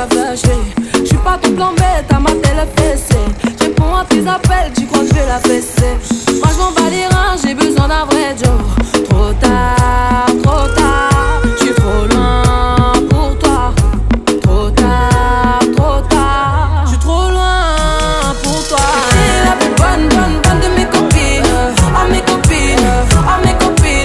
fâché. J'suis pas ton plan bête, t'as ma télé fessée. J'ai pour un tes appels, tu crois que je vais la fesser. Moi j'm'en bats les reins, j'ai besoin d'un vrai Joe. Trop tard.